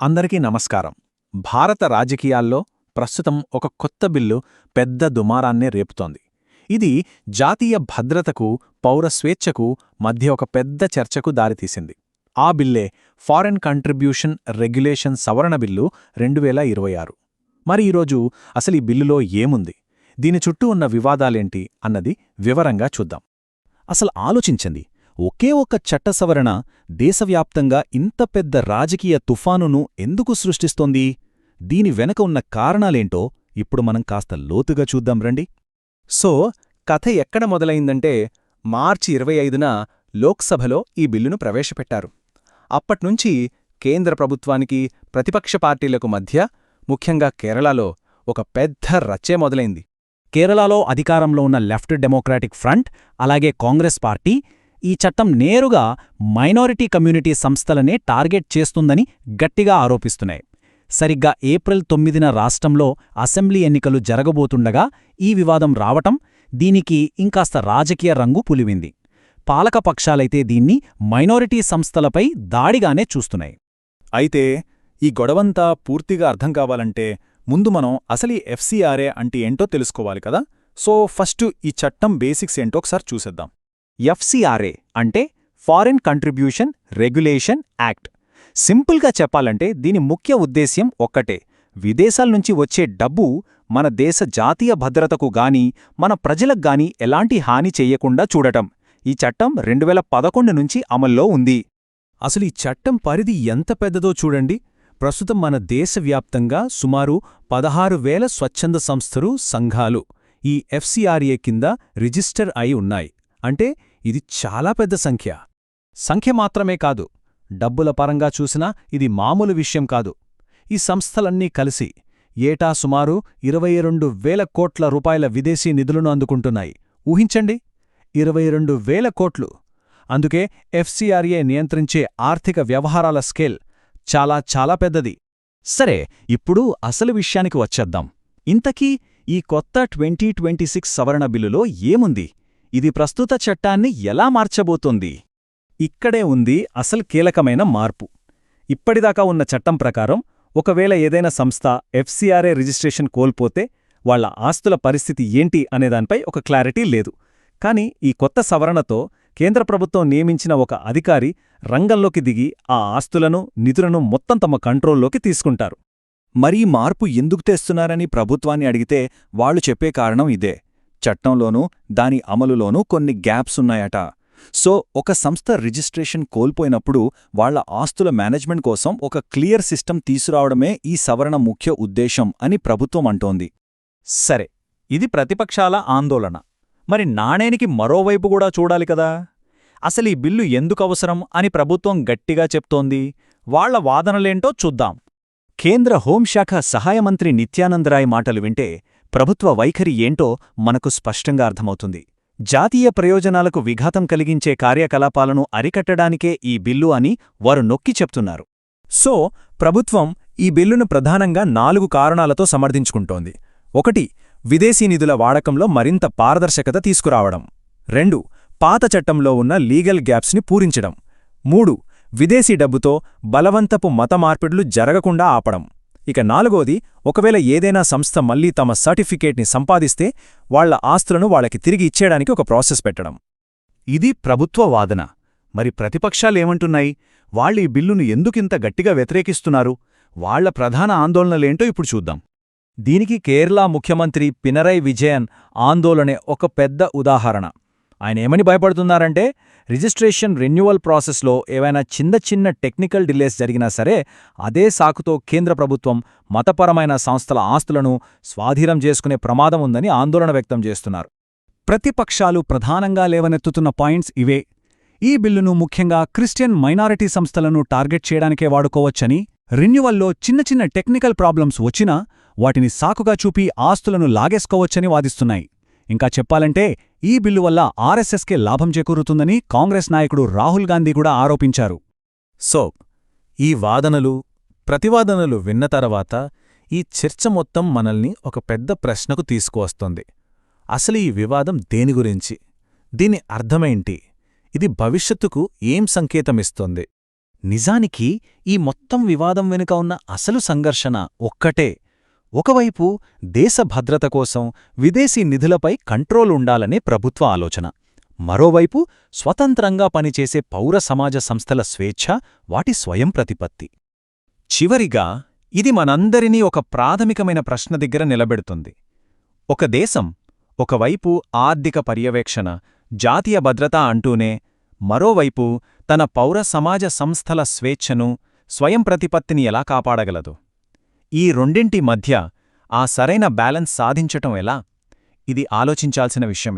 అందరికీ నమస్కారం. భారత రాజకీయాల్లో ప్రస్తుతం ఒక కొత్త బిల్లు పెద్ద దుమారాన్నే రేపుతోంది. ఇది జాతీయ భద్రతకు, పౌర స్వేచ్ఛకు మధ్య ఒక పెద్ద చర్చకు దారితీసింది. ఆ బిల్లే ఫారెన్ కంట్రిబ్యూషన్ రెగ్యులేషన్ సవరణ బిల్లు 2026. మరి ఈరోజు అసలు ఈ బిల్లులో ఏముంది, దీని చుట్టూ ఉన్న వివాదాలేంటి అన్నది వివరంగా చూద్దాం. అసలు ఆలోచించండి, ఒకే ఒక్క చట్ట సవరణ దేశవ్యాప్తంగా ఇంత పెద్ద రాజకీయ తుఫానును ఎందుకు సృష్టిస్తోంది? దీని వెనక ఉన్న కారణాలేంటో ఇప్పుడు మనం కాస్త లోతుగా చూద్దాం రండి. సో కథ ఎక్కడ మొదలైందంటే, మార్చి 25న లోక్సభలో ఈ బిల్లును ప్రవేశపెట్టారు. అప్పట్నుంచి కేంద్ర ప్రభుత్వానికి, ప్రతిపక్ష పార్టీలకు మధ్య, ముఖ్యంగా కేరళలో ఒక పెద్ద రచ్చే మొదలైంది. కేరళలో అధికారంలో ఉన్న లెఫ్ట్ డెమోక్రాటిక్ ఫ్రంట్, అలాగే కాంగ్రెస్ పార్టీ ఈ చట్టం నేరుగా మైనారిటీ కమ్యూనిటీ సంస్థలనే టార్గెట్ చేస్తుందని గట్టిగా ఆరోపిస్తున్నాయి. సరిగ్గా ఏప్రిల్ 9న రాష్ట్రంలో అసెంబ్లీ ఎన్నికలు జరగబోతుండగా ఈ వివాదం రావటం, దీనికి ఇంకాస్త రాజకీయ రంగు పులివింది. పాలకపక్షాలైతే దీన్ని మైనారిటీ సంస్థలపై దాడిగానే చూస్తున్నాయి. అయితే ఈ గొడవంతా పూర్తిగా అర్థం కావాలంటే ముందు మనం అసలు ఈ ఎఫ్సీఆర్ఏ అంటే ఏంటో తెలుసుకోవాలి కదా. సో ఫస్ట్ ఈ చట్టం బేసిక్స్ ఏంటో ఒకసారి చూసేద్దాం. ఎఫ్సీఆర్ఏ అంటే ఫారెన్ కంట్రిబ్యూషన్ రెగ్యులేషన్ యాక్ట్. సింపుల్గా చెప్పాలంటే దీని ముఖ్య ఉద్దేశ్యం ఒక్కటే: విదేశాల నుంచి వచ్చే డబ్బు మన దేశ జాతీయ భద్రతకు గానీ, మన ప్రజలకు గానీ ఎలాంటి హాని చెయ్యకుండా చూడటం. ఈ చట్టం 2011 నుంచి అమల్లో ఉంది. అసలు ఈ చట్టం పరిధి ఎంత పెద్దదో చూడండి. ప్రస్తుతం మన దేశవ్యాప్తంగా సుమారు 16,000 స్వచ్ఛంద సంస్థలు, సంఘాలు ఈ ఎఫ్సీఆర్ఏ కింద రిజిస్టర్ అయి ఉన్నాయి. అంటే ఇది చాలా పెద్ద సంఖ్య మాత్రమే కాదు, డబ్బుల పరంగా చూసినా ఇది మామూలు విషయం కాదు. ఈ సంస్థలన్నీ కలిసి ఏటా సుమారు 22,000 కోట్ల రూపాయల విదేశీ నిధులను అందుకుంటున్నాయి. ఊహించండి, 22,000 కోట్లు. అందుకే ఎఫ్సీఆర్ఏ నియంత్రించే ఆర్థిక వ్యవహారాల స్కేల్ చాలా చాలా పెద్దది. సరే, ఇప్పుడు అసలు విషయానికి వచ్చేద్దాం. ఇంతకీ ఈ కొత్త 2026 సవరణ బిల్లులో ఏముంది? ఇది ప్రస్తుత చట్టాన్ని ఎలా మార్చబోతోంది? ఇక్కడే ఉంది అసలు కీలకమైన మార్పు. ఇప్పటిదాకా ఉన్న చట్టం ప్రకారం ఒకవేళ ఏదైనా సంస్థ ఎఫ్సీఆర్ఏ రిజిస్ట్రేషన్ కోల్పోతే వాళ్ల ఆస్తుల పరిస్థితి ఏంటి అనేదానిపై ఒక క్లారిటీ లేదు. కాని ఈ కొత్త సవరణతో కేంద్ర ప్రభుత్వం నియమించిన ఒక అధికారి రంగంలోకి దిగి ఆ ఆస్తులను, నిధులను మొత్తం తమ కంట్రోల్లోకి తీసుకుంటారు. మరీ మార్పు ఎందుకు తెస్తున్నారని ప్రభుత్వాన్ని అడిగితే వాళ్లు చెప్పే కారణం ఇదే: చట్టంలోనూ దాని అమలులోనూ కొన్ని గ్యాప్స్ ఉన్నాయట. సో ఒక సంస్థ రిజిస్ట్రేషన్ కోల్పోయినప్పుడు వాళ్ల ఆస్తుల మేనేజ్మెంట్ కోసం ఒక క్లియర్ సిస్టమ్ తీసుకురావడమే ఈ సవరణ ముఖ్య ఉద్దేశం అని ప్రభుత్వం అంటోంది. సరే, ఇది ప్రతిపక్షాల ఆందోళన. మరి నాణేనికి మరోవైపు కూడా చూడాలి కదా. అసలు ఈ బిల్లు ఎందుకవసరం అని ప్రభుత్వం గట్టిగా చెప్తోంది. వాళ్ల వాదనలేంటో చూద్దాం. కేంద్ర హోంశాఖ సహాయ మంత్రి నిత్యానందరాయ్ మాటలు వింటే ప్రభుత్వ వైఖరి ఏంటో మనకు స్పష్టంగా అర్థమవుతుంది. జాతీయ ప్రయోజనాలకు విఘాతం కలిగించే కార్యకలాపాలను అరికట్టడానికే ఈ బిల్లు అని వారు నొక్కి చెప్తున్నారు. సో ప్రభుత్వం ఈ బిల్లును ప్రధానంగా 4 కారణాలతో సమర్థించుకుంటోంది. 1. విదేశీ నిధుల వాడకంలో మరింత పారదర్శకత తీసుకురావడం. 2. పాత చట్టంలో ఉన్న లీగల్ గ్యాప్స్ని పూరించడం. 3. విదేశీ డబ్బుతో బలవంతపు మత మార్పిడులు జరగకుండా ఆపడం. ఇక 4వది, ఒకవేళ ఏదైనా సంస్థ మళ్లీ తమ సర్టిఫికేట్ని సంపాదిస్తే వాళ్ల ఆస్తులను వాళ్లకి తిరిగి ఇచ్చేయడానికి ఒక ప్రాసెస్ పెట్టడం. ఇది ప్రభుత్వ వాదన. మరి ప్రతిపక్షాలేమంటున్నాయి? వాళ్ళు ఈ బిల్లును ఎందుకింత గట్టిగా వ్యతిరేకిస్తున్నారు? వాళ్ల ప్రధాన ఆందోళనలేంటో ఇప్పుడు చూద్దాం. దీనికి కేరళ ముఖ్యమంత్రి పినరై విజయన్ ఆందోళనే ఒక పెద్ద ఉదాహరణ. ఆయన ఏమని భయపడుతున్నారంటే, రిజిస్ట్రేషన్ రెన్యువల్ ప్రాసెస్లో ఏవైనా చిన్న టెక్నికల్ డిలేస్ జరిగినా సరే అదే సాకుతో కేంద్ర ప్రభుత్వం మతపరమైన సంస్థల ఆస్తులను స్వాధీనం చేసుకునే ప్రమాదం ఉందని ఆందోళన వ్యక్తం చేస్తున్నారు. ప్రతిపక్షాలు ప్రధానంగా లేవనెత్తుతున్న పాయింట్స్ ఇవే. ఈ బిల్లును ముఖ్యంగా క్రిస్టియన్ మైనారిటీ సంస్థలను టార్గెట్ చేయడానికే వాడుకోవచ్చని, రెన్యువల్లో చిన్న టెక్నికల్ ప్రాబ్లమ్స్ వచ్చినా వాటిని సాకుగా చూపి ఆస్తులను లాగేసుకోవచ్చని వాదిస్తున్నాయి. ఇంకా చెప్పాలంటే ఈ బిల్లు వల్ల ఆర్ఎస్ఎస్కే లాభం చేకూరుతుందని కాంగ్రెస్ నాయకుడు రాహుల్ గాంధీ కూడా ఆరోపించారు. సో ఈ వాదనలు, ప్రతివాదనలు విన్న తర్వాత ఈ చర్చ మొత్తం మనల్ని ఒక పెద్ద ప్రశ్నకు తీసుకువస్తోంది. అసలు ఈ వివాదం దేని గురించి? దీని అర్థమేంటి? ఇది భవిష్యత్తుకు ఏం సంకేతమిస్తోంది? నిజానికి ఈ మొత్తం వివాదం వెనుక ఉన్న అసలు సంఘర్షణ ఒక్కటే. ఒకవైపు దేశ భద్రత కోసం విదేశీ నిధులపై కంట్రోల్ ఉండాలనే ప్రభుత్వ ఆలోచన, మరోవైపు స్వతంత్రంగా పనిచేసే పౌర సమాజ సంస్థల స్వేచ్ఛ, వాటి స్వయం ప్రతిపత్తి. చివరిగా ఇది మనందరినీ ఒక ప్రాథమికమైన ప్రశ్న దగ్గర నిలబెడుతుంది. ఒక దేశం ఒకవైపు ఆర్థిక పర్యవేక్షణ, జాతీయ భద్రత అంటూనే మరోవైపు తన పౌర సమాజ సంస్థల స్వేచ్ఛను, స్వయం ప్రతిపత్తిని ఎలా కాపాడగలదు? ఈ రెండింటి మధ్య ఆ సరైన బ్యాలెన్స్ సాధించటం ఎలా? ఇది ఆలోచించాల్సిన విషయమే.